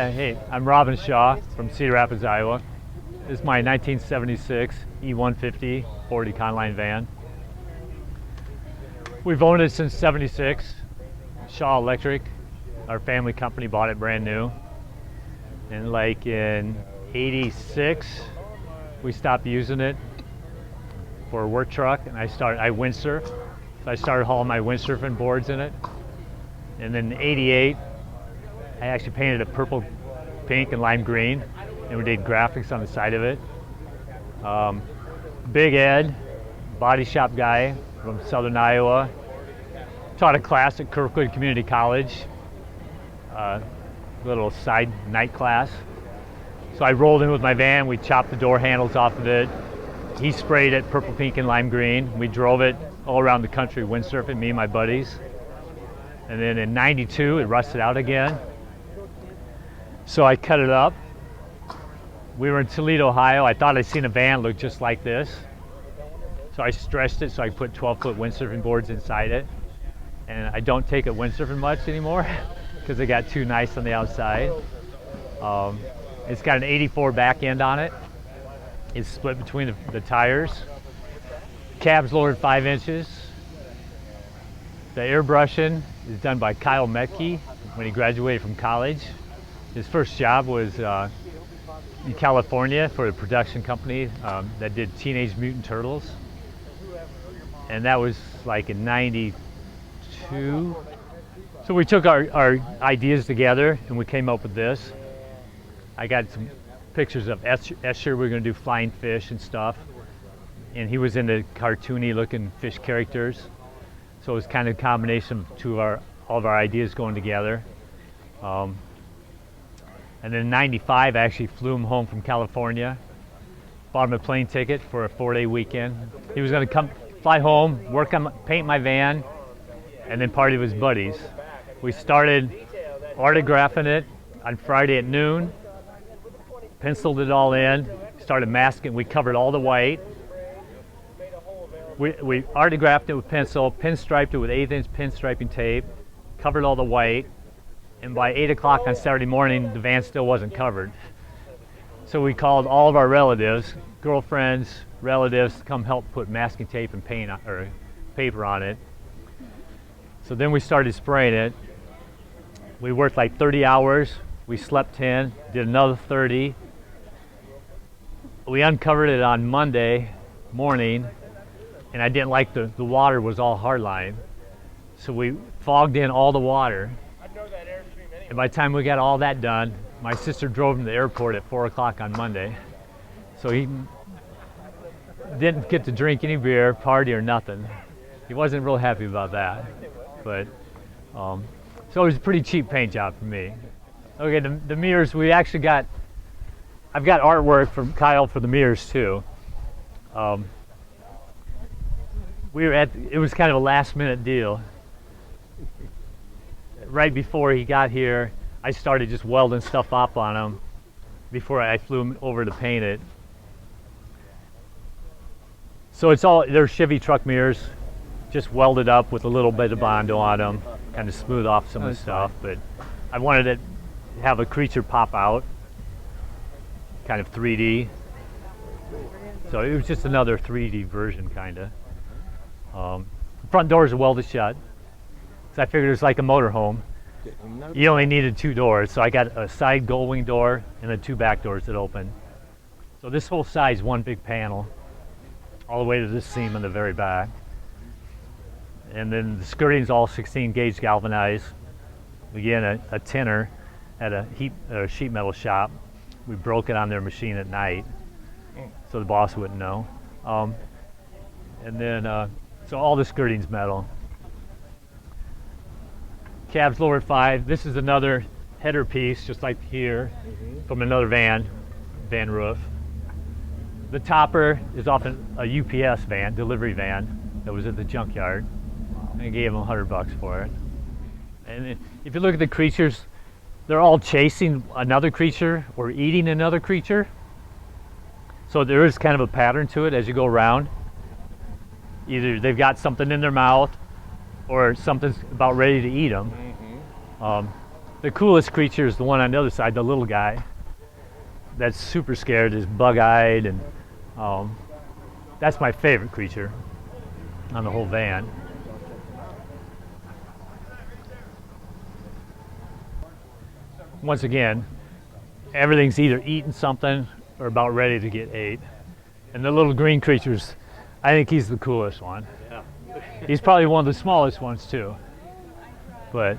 Yeah, hey, I'm Robin Shaw from Cedar Rapids, Iowa. This is my 1976 E150 Ford Econoline van. We've owned it since '76. Shaw Electric, our family company, bought it brand new. And like in '86, we stopped using it for a work truck, and I windsurf. So I started hauling my windsurfing boards in it. And then in '88, I actually painted it purple, pink, and lime green, and we did graphics on the side of it. Big Ed, body shop guy from Southern Iowa, taught a class at Kirkwood Community College, little side night class. So I rolled in with my van, we chopped the door handles off of it. He sprayed it purple, pink, and lime green. We drove it all around the country windsurfing, me and my buddies. And then in '92, it rusted out again. So I cut it up. We were in Toledo, Ohio. I thought I'd seen a van look just like this. So I stretched it so I put 12-foot windsurfing boards inside it. And I don't take it windsurfing much anymore because it got too nice on the outside. It's got an '84 back end on it. It's split between the tires. Cab's lowered 5 inches. The airbrushing is done by Kyle Metke when he graduated from college. His first job was in California for a production company that did Teenage Mutant Turtles. And that was like in '92. So we took our ideas together and we came up with this. I got some pictures of Escher. We were going to do flying fish and stuff. And he was into cartoony looking fish characters. So it was kind of a combination of all of our ideas going together. And then in '95, I actually flew him home from California, bought him a plane ticket for a 4-day weekend. He was going to come fly home, paint my van, and then party with his buddies. We started autographing it on Friday at noon, penciled it all in, started masking. We covered all the white. We autographed it with pencil, pinstriped it with 1/8-inch pinstriping tape, covered all the white. And by 8 o'clock on Saturday morning, the van still wasn't covered. So we called all of our relatives, girlfriends, relatives, to come help put masking tape and paint or paper on it. So then we started spraying it. We worked like 30 hours. We slept 10, did another 30. We uncovered it on Monday morning, and I didn't like the water was all hardline. So we fogged in all the water. And by the time we got all that done, my sister drove him to the airport at 4 o'clock on Monday. So he didn't get to drink any beer, party, or nothing. He wasn't real happy about that. But so it was a pretty cheap paint job for me. Okay, the mirrors, I've got artwork from Kyle for the mirrors too. It was kind of a last minute deal. Right before he got here, I started just welding stuff up on him before I flew him over to paint it. So they're Chevy truck mirrors, just welded up with a little bit of Bondo on them, kind of smooth off some of the stuff. But I wanted to have a creature pop out, kind of 3D. So it was just another 3D version, kind of. The front doors are welded shut. So I figured it was like a motorhome. You only needed 2 doors, so I got a side gull wing door and then 2 back doors that open. So this whole side's one big panel, all the way to this seam in the very back. And then the skirting's all 16 gauge galvanized. Again, a tinner at a sheet metal shop. We broke it on their machine at night, so the boss wouldn't know. And then, so all the skirting's metal. Cab's lowered 5. This is another header piece, just like here, from another van roof. The topper is often a UPS van, delivery van, that was at the junkyard. I gave them $100 for it. And if you look at the creatures, they're all chasing another creature or eating another creature. So there is kind of a pattern to it as you go around. Either they've got something in their mouth or something's about ready to eat them. The coolest creature is the one on the other side, the little guy. That's super scared, is bug-eyed, and that's my favorite creature on the whole van. Once again, everything's either eating something or about ready to get ate. And the little green creatures, I think he's the coolest one. Yeah. He's probably one of the smallest ones too. But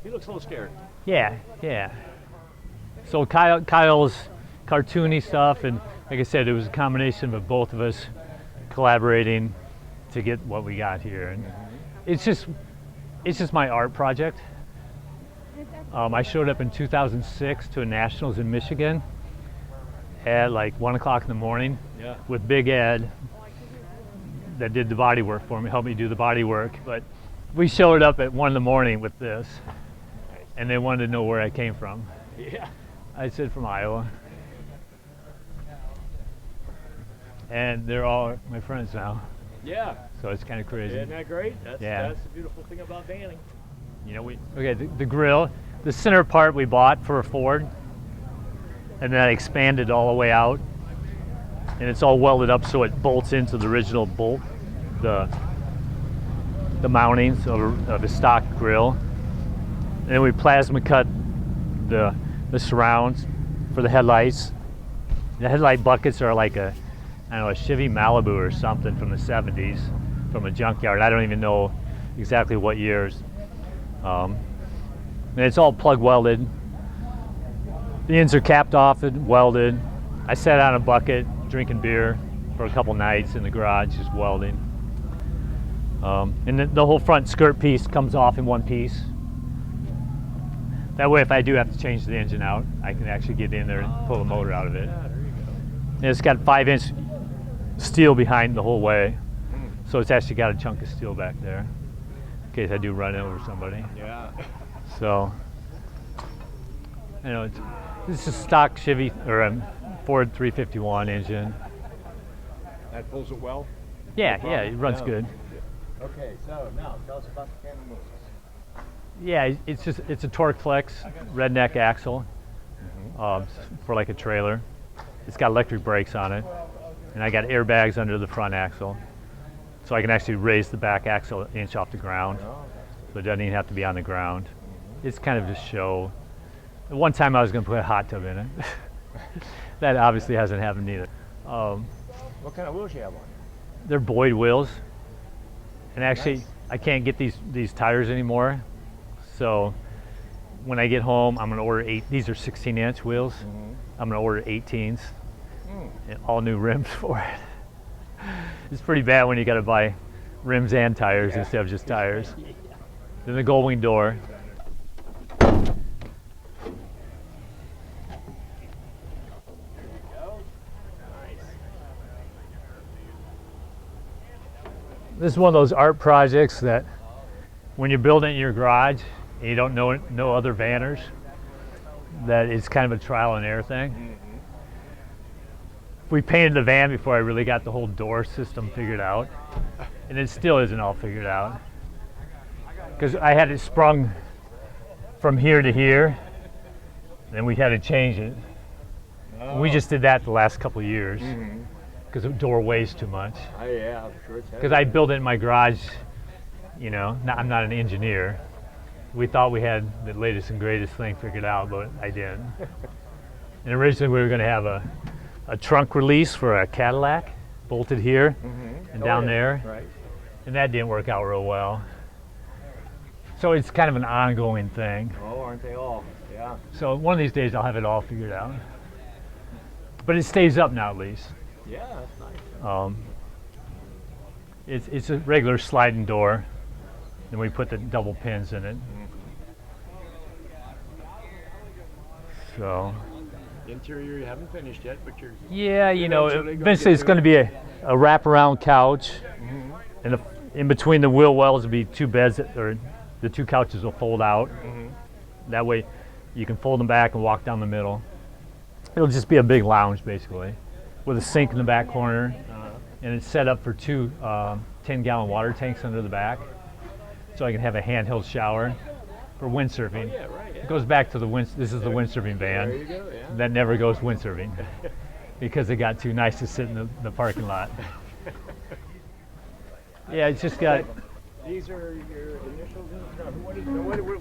He looks a little scared. yeah, yeah. So Kyle's cartoony stuff, and like I said, it was a combination of both of us collaborating to get what we got here. And it's just my art project. I showed up in 2006 to a nationals in Michigan at like 1 o'clock in the morning with Big Ed that did the body work for me, helped me do the body work. But we showed up at 1 in the morning with this, and they wanted to know where I came from. Yeah. I said from Iowa. And they're all my friends now, Yeah. so it's kind of crazy. Isn't that great? That's the beautiful thing about vanning. You know, the grill, the center part we bought for a Ford, and then I expanded all the way out, and it's all welded up so it bolts into the original bolt, the mountings of a stock grill. And then we plasma cut the surrounds for the headlights. The headlight buckets are like a Chevy Malibu or something from the 70s, from a junkyard. I don't even know exactly what years. And it's all plug welded. The ends are capped off and welded. I sat on a bucket drinking beer for a couple nights in the garage, just welding. And the whole front skirt piece comes off in one piece. That way, if I do have to change the engine out, I can actually get in there and pull the motor out of it. Yeah, there you go. And it's got 5-inch steel behind the whole way, so it's actually got a chunk of steel back there in case I do run over somebody. Yeah. So, you know, it's a stock Chevy or a Ford 351 engine. That pulls it well? Yeah, No yeah, it runs no. good. Okay, so now tell us about the Tandem wheels. Yeah, it's a torque flex redneck axle for like a trailer. It's got electric brakes on it, and I got airbags under the front axle, so I can actually raise the back axle an inch off the ground, so it doesn't even have to be on the ground. It's kind of just show. At one time I was going to put a hot tub in it. That obviously hasn't happened either. What kind of wheels you have on? They're Boyd wheels, and actually Nice. I can't get these tires anymore. So when I get home, I'm going to order these are 16-inch wheels. I'm going to order 18s and all new rims for it. It's pretty bad when you got to buy rims and tires instead of just tires. Then the gold wing door. This is one of those art projects that when you're building it in your garage and you don't know other vanners, that it's kind of a trial and error thing. We painted the van before I really got the whole door system figured out, and it still isn't all figured out because I had it sprung from here to here, then we had to change it. We just did that the last couple of years because the door weighs too much. Oh, yeah, I'm sure it's heavy. Because I built it in my garage, you know, I'm not an engineer. We thought we had the latest and greatest thing figured out, but I didn't. And originally we were going to have a trunk release for a Cadillac bolted here and down there. Right. And that didn't work out real well. So it's kind of an ongoing thing. Oh, aren't they all? Yeah. So one of these days I'll have it all figured out. But it stays up now at least. Yeah, that's nice. It's a regular sliding door. Then we put the double pins in it. So. The interior you haven't finished yet, but you're... Yeah, you know, Eventually gonna eventually get it's going to be a wraparound couch. And in between the wheel wells will be two beds, or the two couches will fold out. That way you can fold them back and walk down the middle. It'll just be a big lounge basically, with a sink in the back corner. And it's set up for two 10-gallon water tanks under the back, so I can have a handheld shower. for windsurfing. Oh, yeah, right, yeah. It goes back to the this is the windsurfing van. There you go, yeah. That never goes windsurfing because it got too nice to sit in the parking lot. Yeah, it's just got. These are your initials.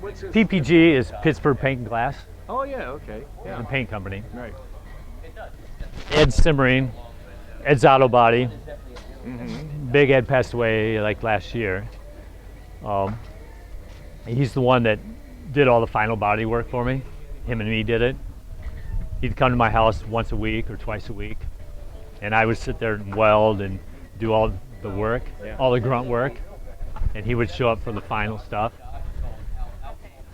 What's this? PPG is Pittsburgh Paint and Glass, Oh yeah, okay. Yeah. the paint company. Right. Ed Simmering, Ed's Auto Body. Big Ed passed away like last year. He's the one that did all the final body work for me. Him and me did it. He'd come to my house once a week or twice a week, and I would sit there and weld and do all the work, all the grunt work, and he would show up for the final stuff.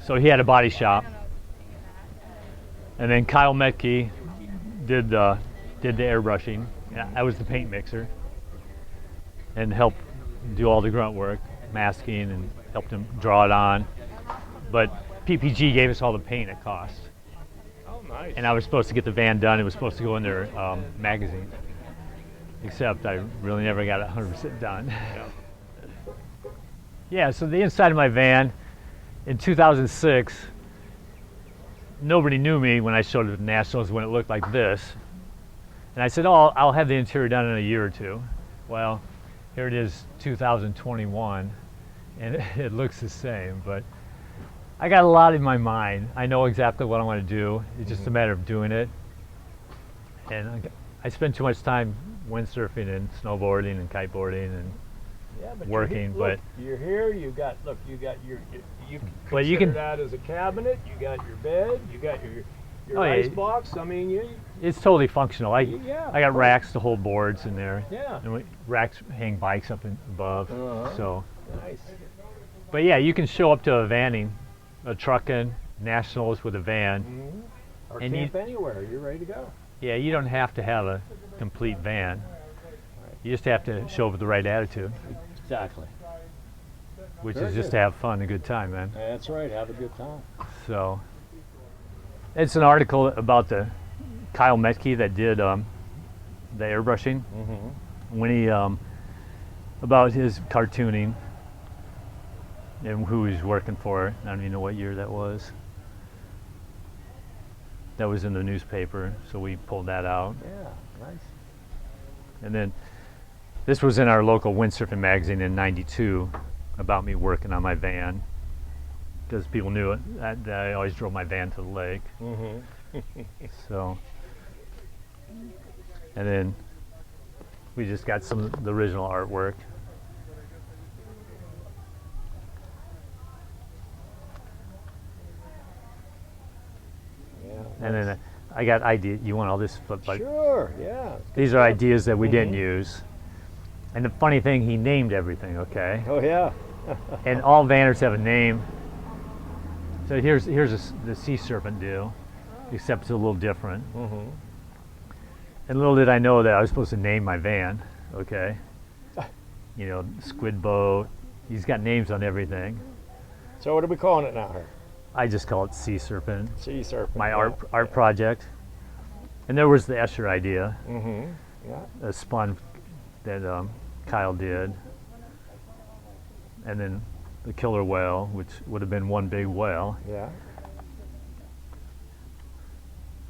So he had a body shop. And then Kyle Metke did the airbrushing. I was the paint mixer and helped do all the grunt work, masking, and helped him draw it on. But PPG gave us all the paint at cost. Oh, nice. And I was supposed to get the van done. It was supposed to go in their magazine. Except I really never got it 100% done. Yeah, so the inside of my van in 2006, nobody knew me when I showed it at the Nationals when it looked like this. And I said, oh, I'll have the interior done in a year or two. Well, here it is 2021, and it looks the same, but I got a lot in my mind. I know exactly what I want to do. It's just a matter of doing it. And I spend too much time windsurfing and snowboarding and kiteboarding and working, look, you're here. You got your you Well, consider you can- that as a cabinet. You got your bed. You got your ice box. I mean, it's totally functional. I Yeah, got racks to hold boards in there. Yeah. And racks hang bikes up above. So, nice. but yeah, you can show up to a vanning, a trucking, Nationals with a van. Or And camp anywhere. You're ready to go. Yeah, you don't have to have a complete van. You just have to show up with the right attitude, Exactly. which Very is just good. to have fun, a good time, man. That's right. Have a good time. So, it's an article about the Kyle Metke that did the airbrushing. When he about his cartooning and who he's working for. I don't even know what year that was. That was in the newspaper, so we pulled that out. Yeah, nice. And then this was in our local windsurfing magazine in '92 about me working on my van, because people knew it, that I always drove my van to the lake. So, and then we just got some of the original artwork. And then I got ideas. You want all this flip like? Sure. Yeah. These are ideas that we didn't use. And the funny thing, he named everything. Okay. Oh yeah. And all vanners have a name. So here's the sea serpent deal, except it's a little different. And little did I know that I was supposed to name my van. Okay. You know, squid boat. He's got names on everything. So what are we calling it now here? I just call it Sea Serpent. Sea Serpent. My art project. And there was the Escher idea, Yeah. a spun that Kyle did. And then the killer whale, which would have been one big whale. Yeah.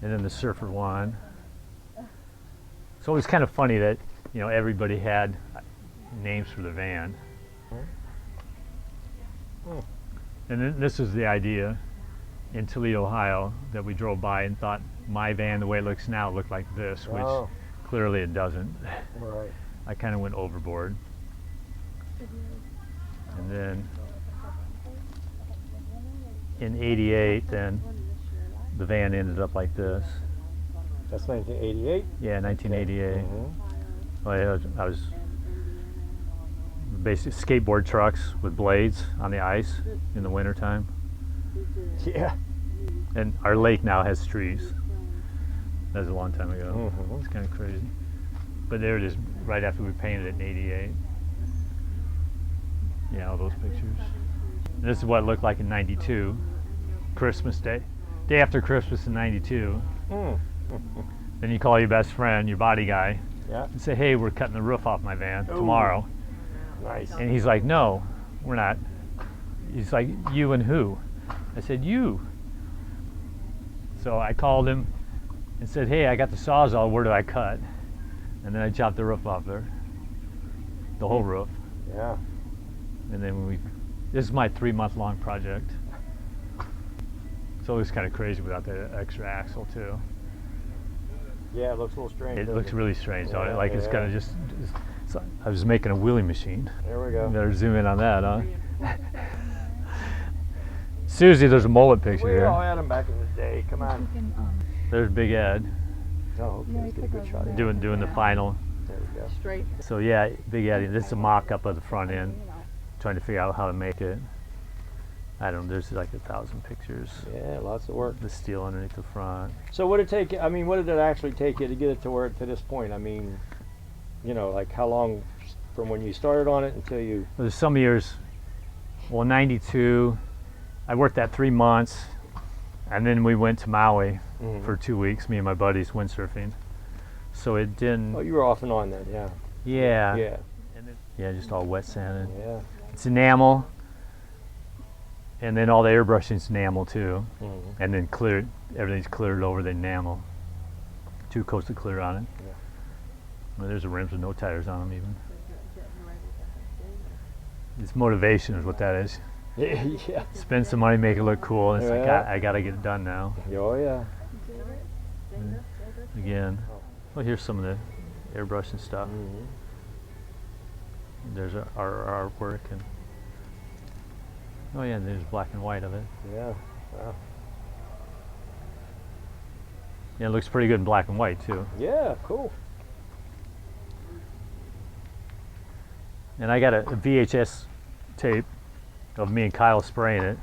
And then the surfer one. So it was kind of funny that, you know, everybody had names for the van. And then this was the idea in Toledo, Ohio, that we drove by and thought my van, the way it looks now, looked like this, which clearly it doesn't. Right. I kind of went overboard. And then in '88, then the van ended up like this. That's 1988. Yeah, 1988. Well, I was basically skateboard trucks with blades on the ice in the wintertime. Yeah. And our lake now has trees. That was a long time ago. It's kind of crazy. But there it is, right after we painted it in '88. Yeah, all those pictures. And this is what it looked like in '92, Christmas Day. Day after Christmas in '92. Then you call your best friend, your body guy, and say, hey, we're cutting the roof off my van tomorrow. Nice. And he's like, no, we're not. He's like, you and who? I said, you. So I called him and said, hey, I got the Sawzall, where do I cut? And then I chopped the roof off there. The whole roof. Yeah. And then this is my 3-month-long project. So it was kind of crazy without the extra axle too. Yeah, it looks a little strange. It looks really strange. Yeah, Like it's kind of just I was making a wheelie machine. There we go. You better zoom in on that, huh? Susie, there's a mullet picture We here. all had them back in the day. Come on. There's Big Ed Oh, okay. Let's get a good shot. doing the final. There we go. Straight. So yeah, Big Eddie. This is a mock-up of the front end, trying to figure out how to make it. I don't know. There's like 1,000 pictures. Yeah, lots of work. The steel underneath the front. So what did it take? I mean, what did it actually take you to get it to this point? I mean, you know, like how long from when you started on it until you? There's some years. Well, '92, I worked that 3 months, and then we went to Maui for 2 weeks. Me and my buddies windsurfing. So it didn't. Oh, you were off and on then, yeah. Yeah. Yeah. Yeah, just all wet sanded. Yeah. It's enamel, and then all the airbrushing's enamel too, and then cleared. Everything's cleared over the enamel. 2 coats of clear on it. Yeah. Well, there's the rims with no tires on them even. It's motivation is what that is. Yeah. Spend some money, make it look cool, and it's like Yeah. I gotta get it done now. Oh yeah. Again. Well, here's some of the airbrushing stuff. There's our artwork, and oh yeah, there's black and white of it. Yeah. Wow. Yeah, it looks pretty good in black and white too. Yeah. Cool. And I got a VHS tape of me and Kyle spraying it.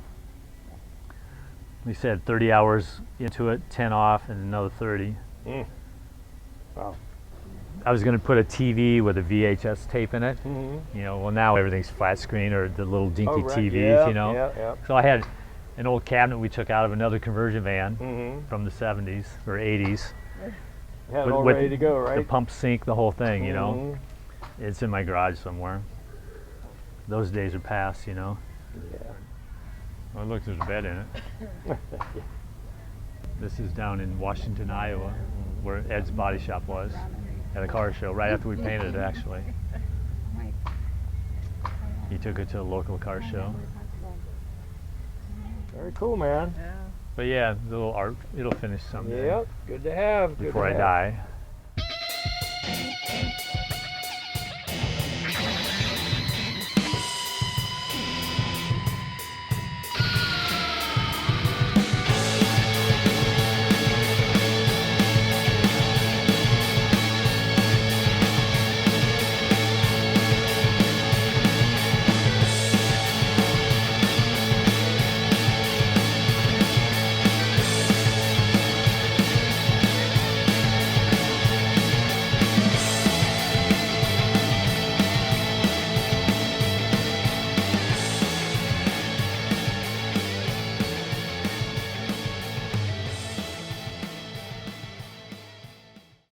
We said 30 hours into it, 10 off, and another 30. Wow. I was going to put a TV with a VHS tape in it. Mm-hmm. You know, well now everything's flat screen or the little dinky right. TVs, Yeah, you know. yeah. So I had an old cabinet we took out of another conversion van Mm-hmm. from the 70s or 80s. Had it all ready to go, right? The pump sink, the whole thing, you know. Mhm. It's in my garage somewhere. Those days are past, you know. Yeah. Oh, look, there's a bed in it. This is down in Washington, Iowa, where Ed's body shop was at a car show, right after we painted it, actually. He took it to a local car show. Very cool, man. But yeah, the little art, it'll finish someday Yep. Good to have. Good before to I have. die.